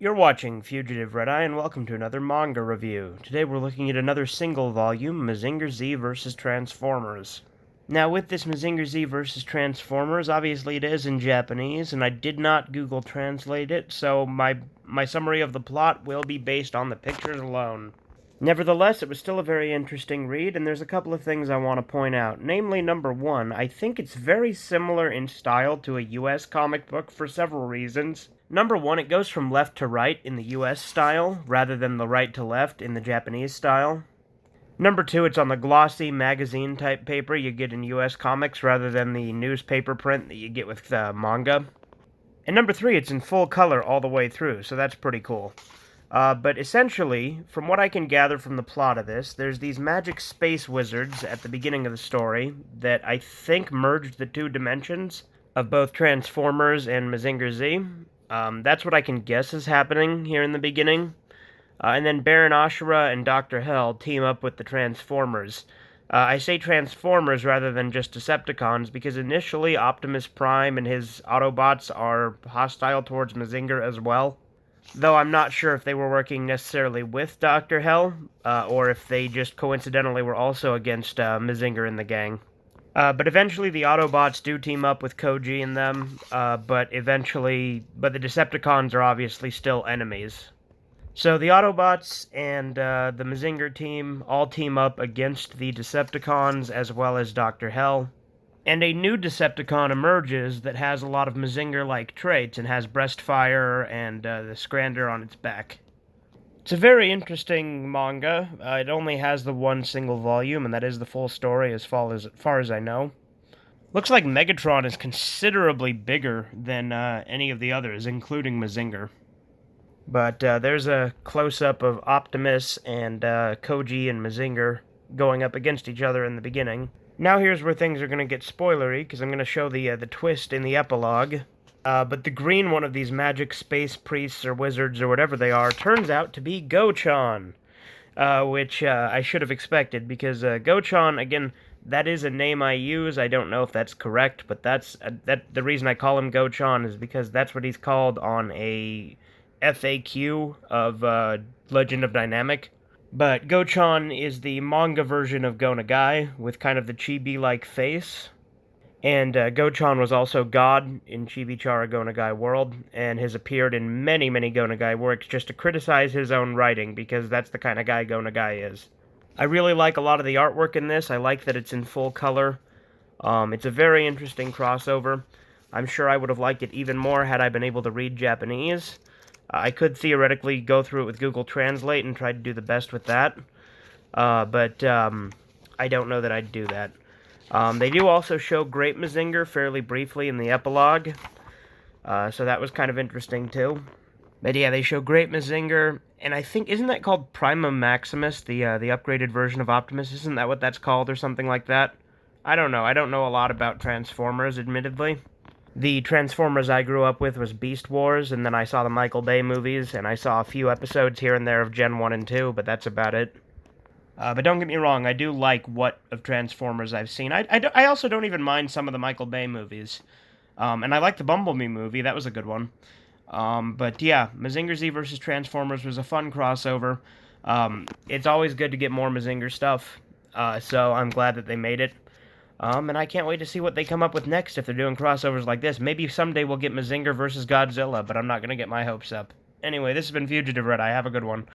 You're watching Fugitive Red-Eye, and welcome to another manga review. Today we're looking at another single volume, Mazinger Z vs. Transformers. Now with this Mazinger Z vs. Transformers, obviously it is in Japanese, and I did not Google Translate it, so my summary of the plot will be based on the pictures alone. Nevertheless, it was still a very interesting read, and there's a couple of things I want to point out. Namely, number one, I think it's very similar in style to a US comic book for several reasons. Number one, it goes from left to right in the US style, rather than the right to left in the Japanese style. Number two, it's on the glossy magazine-type paper you get in US comics, rather than the newspaper print that you get with manga. And number three, it's in full color all the way through, so that's pretty cool. But essentially, from what I can gather from the plot of this, there's these magic space wizards at the beginning of the story that I think merged the two dimensions of both Transformers and Mazinger Z. That's what I can guess is happening here in the beginning. And then Baron Ashura and Dr. Hell team up with the Transformers. I say Transformers rather than just Decepticons because initially Optimus Prime and his Autobots are hostile towards Mazinger as well. Though I'm not sure if they were working necessarily with Dr. Hell, or if they just coincidentally were also against Mazinger and the gang. But eventually the Autobots do team up with Koji and them, but the Decepticons are obviously still enemies. So the Autobots and the Mazinger team all team up against the Decepticons as well as Dr. Hell. And a new Decepticon emerges that has a lot of Mazinger-like traits and has Breastfire and the Scrander on its back. It's a very interesting manga. It only has the one single volume, and that is the full story as far as I know. Looks like Megatron is considerably bigger than any of the others, including Mazinger. But there's a close-up of Optimus and Koji and Mazinger going up against each other in the beginning. Now here's where things are going to get spoilery, because I'm going to show the twist in the epilogue. But the green one of these magic space priests or wizards or whatever they are turns out to be Go-chan. Which I should have expected, because Go-chan, again, that is a name I use. I don't know if that's correct, but the reason I call him Go-chan is because that's what he's called on a FAQ of Legend of Dynamic. But Go-chan is the manga version of Go Nagai, with kind of the chibi-like face. And Go-chan was also God in Chibi-Chara Go Nagai world, and has appeared in many, many Go Nagai works just to criticize his own writing, because that's the kind of guy Go Nagai is. I really like a lot of the artwork in this. I like that it's in full color. It's a very interesting crossover. I'm sure I would have liked it even more had I been able to read Japanese. I could theoretically go through it with Google Translate and try to do the best with that, but I don't know that I'd do that. They do also show Great Mazinger fairly briefly in the epilogue, so that was kind of interesting too. But yeah, they show Great Mazinger, and I think, isn't that called Prima Maximus, the upgraded version of Optimus? Isn't that what that's called, or something like that? I don't know. I don't know a lot about Transformers, admittedly. The Transformers I grew up with was Beast Wars, and then I saw the Michael Bay movies, and I saw a few episodes here and there of Gen 1 and 2, but that's about it. But don't get me wrong, I do like what of Transformers I've seen. I also don't even mind some of the Michael Bay movies. And I like the Bumblebee movie, that was a good one. But yeah, Mazinger Z vs. Transformers was a fun crossover. It's always good to get more Mazinger stuff, so I'm glad that they made it. And I can't wait to see what they come up with next if they're doing crossovers like this. Maybe someday we'll get Mazinger vs. Godzilla, but I'm not going to get my hopes up. Anyway, this has been Fugitive Red-Eye. Have a good one.